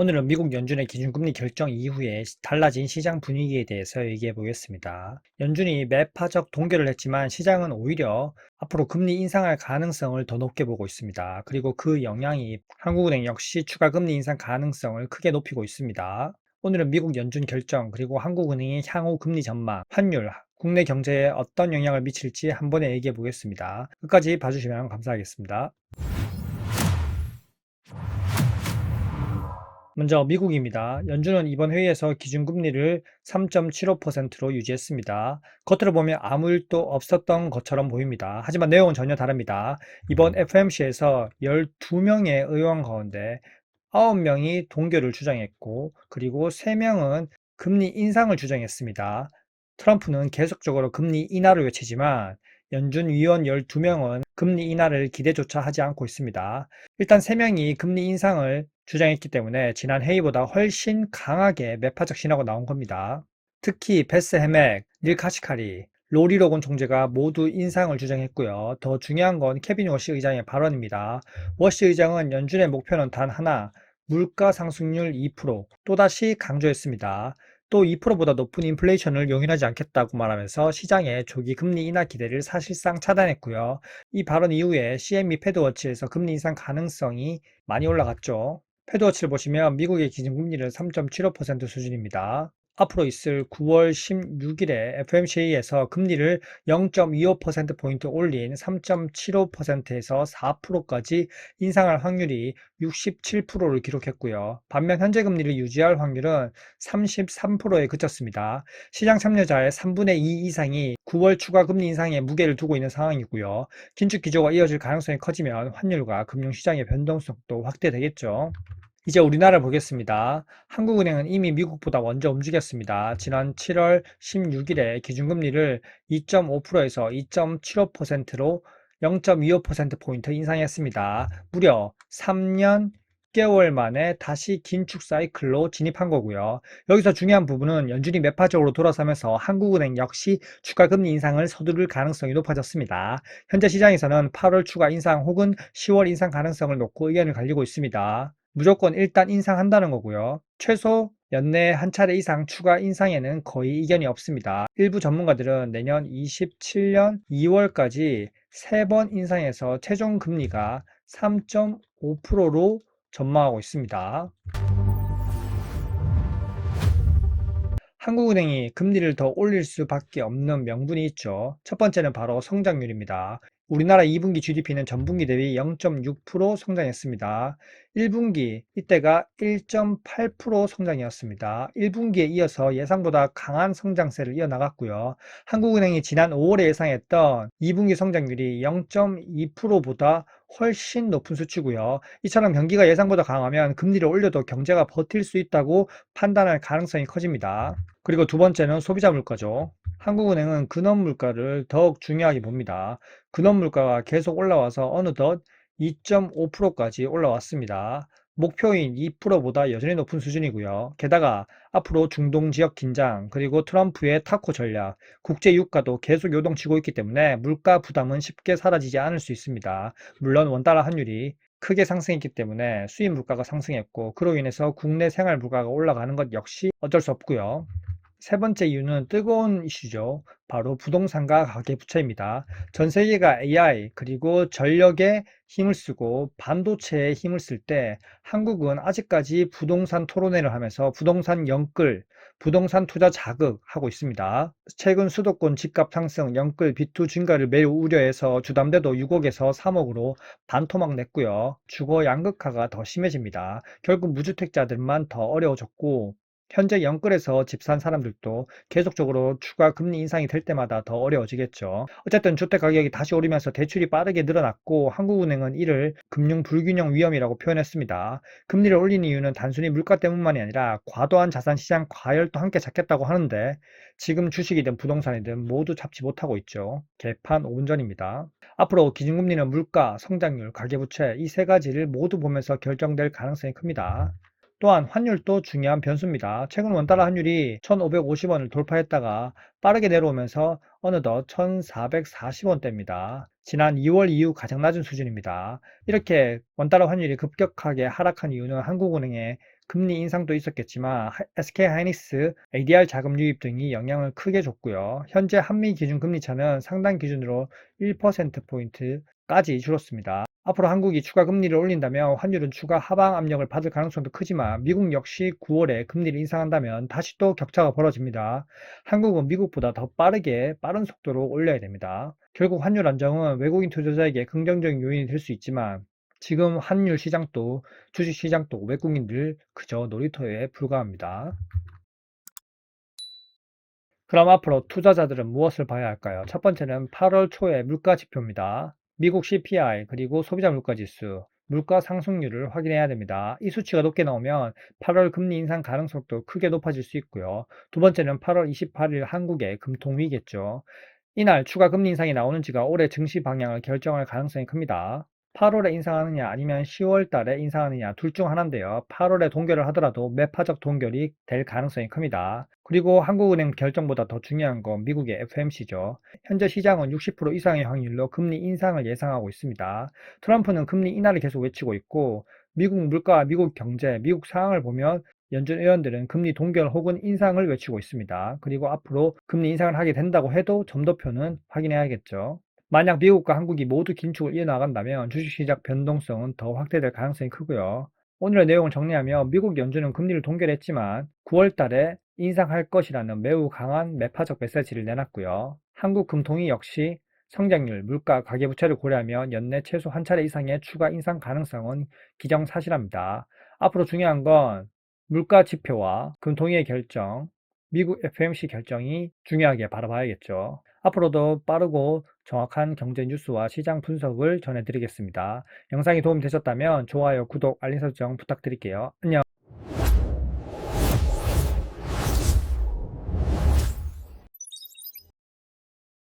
오늘은 미국 연준의 기준금리 결정 이후에 달라진 시장 분위기에 대해서 얘기해 보겠습니다. 연준이 매파적 동결을 했지만 시장은 오히려 앞으로 금리 인상할 가능성을 더 높게 보고 있습니다. 그리고 그 영향이 한국은행 역시 추가 금리 인상 가능성을 크게 높이고 있습니다. 오늘은 미국 연준 결정 그리고 한국은행의 향후 금리 전망, 환율, 국내 경제에 어떤 영향을 미칠지 한 번에 얘기해 보겠습니다. 끝까지 봐주시면 감사하겠습니다. 먼저 미국입니다. 연준은 이번 회의에서 기준금리를 3.75%로 유지했습니다. 겉으로 보면 아무 일도 없었던 것처럼 보입니다. 하지만 내용은 전혀 다릅니다. 이번 FOMC에서 12명의 의원 가운데 9명이 동결을 주장했고, 그리고 3명은 금리 인상을 주장했습니다. 트럼프는 계속적으로 금리 인하를 외치지만 연준 위원 12명은 금리 인하를 기대조차 하지 않고 있습니다. 일단 3명이 금리 인상을 주장했기 때문에 지난 회의보다 훨씬 강하게 매파적 신호가 나온 겁니다. 특히 베스 헤맥, 닐 카시카리, 로리 로건 총재가 모두 인상을 주장했고요. 더 중요한 건 케빈 워시 의장의 발언입니다. 워시 의장은 연준의 목표는 단 하나, 물가 상승률 2%, 또다시 강조했습니다. 또 2%보다 높은 인플레이션을 용인하지 않겠다고 말하면서 시장의 조기 금리 인하 기대를 사실상 차단했고요. 이 발언 이후에 CME 패드워치에서 금리 인상 가능성이 많이 올라갔죠. 패드워치를 보시면 미국의 기준금리는 3.75% 수준입니다. 앞으로 있을 9월 16일에 FOMC에서 금리를 0.25%포인트 올린 3.75%에서 4%까지 인상할 확률이 67%를 기록했고요. 반면 현재 금리를 유지할 확률은 33%에 그쳤습니다. 시장 참여자의 3분의 2 이상이 9월 추가 금리 인상에 무게를 두고 있는 상황이고요. 긴축 기조가 이어질 가능성이 커지면 환율과 금융시장의 변동성도 확대되겠죠. 이제 우리나라를 보겠습니다. 한국은행은 이미 미국보다 먼저 움직였습니다. 지난 7월 16일에 기준금리를 2.5%에서 2.75%로 0.25%포인트 인상했습니다. 무려 3년 6개월 만에 다시 긴축 사이클로 진입한 거고요. 여기서 중요한 부분은 연준이 매파적으로 돌아서면서 한국은행 역시 추가 금리 인상을 서두를 가능성이 높아졌습니다. 현재 시장에서는 8월 추가 인상 혹은 10월 인상 가능성을 놓고 의견을 갈리고 있습니다. 무조건 일단 인상한다는 거고요. 최소 연내 한 차례 이상 추가 인상에는 거의 이견이 없습니다. 일부 전문가들은 내년 27년 2월까지 3번 인상해서 최종 금리가 3.5%로 전망하고 있습니다. 한국은행이 금리를 더 올릴 수밖에 없는 명분이 있죠. 첫 번째는 바로 성장률입니다. 우리나라 2분기 GDP는 전분기 대비 0.6% 성장했습니다. 1분기 이때가 1.8% 성장이었습니다. 1분기에 이어서 예상보다 강한 성장세를 이어나갔고요. 한국은행이 지난 5월에 예상했던 2분기 성장률이 0.2%보다 훨씬 높은 수치고요. 이처럼 경기가 예상보다 강하면 금리를 올려도 경제가 버틸 수 있다고 판단할 가능성이 커집니다. 그리고 두 번째는 소비자 물가죠. 한국은행은 근원 물가를 더욱 중요하게 봅니다. 근원 물가가 계속 올라와서 어느덧 2.5%까지 올라왔습니다. 목표인 2%보다 여전히 높은 수준이고요. 게다가 앞으로 중동 지역 긴장, 그리고 트럼프의 타코 전략, 국제 유가도 계속 요동치고 있기 때문에 물가 부담은 쉽게 사라지지 않을 수 있습니다. 물론 원달러 환율이 크게 상승했기 때문에 수입 물가가 상승했고, 그로 인해서 국내 생활 물가가 올라가는 것 역시 어쩔 수 없고요. 세 번째 이유는 뜨거운 이슈죠. 바로 부동산과 가계부채입니다. 전 세계가 AI 그리고 전력에 힘을 쓰고 반도체에 힘을 쓸 때 한국은 아직까지 부동산 토론회를 하면서 부동산 영끌, 부동산 투자 자극하고 있습니다. 최근 수도권 집값 상승, 영끌, 빚투 증가를 매우 우려해서 주담대도 6억에서 3억으로 반토막 냈고요. 주거 양극화가 더 심해집니다. 결국 무주택자들만 더 어려워졌고, 현재 영끌에서 집 산 사람들도 계속적으로 추가 금리 인상이 될 때마다 더 어려워지겠죠. 어쨌든 주택 가격이 다시 오르면서 대출이 빠르게 늘어났고, 한국은행은 이를 금융 불균형 위험이라고 표현했습니다. 금리를 올린 이유는 단순히 물가 때문만이 아니라 과도한 자산 시장 과열도 함께 잡겠다고 하는데, 지금 주식이든 부동산이든 모두 잡지 못하고 있죠. 개판 5분 전입니다. 앞으로 기준금리는 물가, 성장률, 가계부채 이 세 가지를 모두 보면서 결정될 가능성이 큽니다. 또한 환율도 중요한 변수입니다. 최근 원달러 환율이 1,550원을 돌파했다가 빠르게 내려오면서 어느덧 1,440원대입니다. 지난 2월 이후 가장 낮은 수준입니다. 이렇게 원달러 환율이 급격하게 하락한 이유는 한국은행의 금리 인상도 있었겠지만 SK하이닉스, ADR 자금 유입 등이 영향을 크게 줬고요. 현재 한미 기준금리 차는 상당 기준으로 1%포인트까지 줄었습니다. 앞으로 한국이 추가 금리를 올린다면 환율은 추가 하방 압력을 받을 가능성도 크지만 미국 역시 9월에 금리를 인상한다면 다시 또 격차가 벌어집니다. 한국은 미국보다 더 빠른 속도로 올려야 됩니다. 결국 환율 안정은 외국인 투자자에게 긍정적인 요인이 될 수 있지만 지금 환율 시장도 주식 시장도 외국인들 그저 놀이터에 불과합니다. 그럼 앞으로 투자자들은 무엇을 봐야 할까요? 첫 번째는 8월 초의 물가 지표입니다. 미국 CPI 그리고 소비자 물가 지수, 물가 상승률을 확인해야 됩니다. 이 수치가 높게 나오면 8월 금리 인상 가능성도 크게 높아질 수 있고요. 두 번째는 8월 28일 한국의 금통위겠죠. 이날 추가 금리 인상이 나오는지가 올해 증시 방향을 결정할 가능성이 큽니다. 8월에 인상하느냐 아니면 10월 달에 인상하느냐 둘 중 하나인데요. 8월에 동결을 하더라도 매파적 동결이 될 가능성이 큽니다. 그리고 한국은행 결정보다 더 중요한 건 미국의 FMC죠. 현재 시장은 60% 이상의 확률로 금리 인상을 예상하고 있습니다. 트럼프는 금리 인하를 계속 외치고 있고 미국 물가와 미국 경제, 미국 상황을 보면 연준 의원들은 금리 동결 혹은 인상을 외치고 있습니다. 그리고 앞으로 금리 인상을 하게 된다고 해도 점도표는 확인해야겠죠. 만약 미국과 한국이 모두 긴축을 이어나간다면 주식시장 변동성은 더 확대될 가능성이 크고요. 오늘의 내용을 정리하면 미국 연준은 금리를 동결했지만 9월 달에 인상할 것이라는 매우 강한 매파적 메시지를 내놨고요. 한국 금통위 역시 성장률, 물가, 가계부채를 고려하면 연내 최소 한 차례 이상의 추가 인상 가능성은 기정사실합니다. 앞으로 중요한 건 물가 지표와 금통위의 결정, 미국 FOMC 결정이 중요하게 바라봐야겠죠. 앞으로도 빠르고 정확한 경제 뉴스와 시장 분석을 전해드리겠습니다. 영상이 도움이 되셨다면 좋아요, 구독, 알림 설정 부탁드릴게요. 안녕.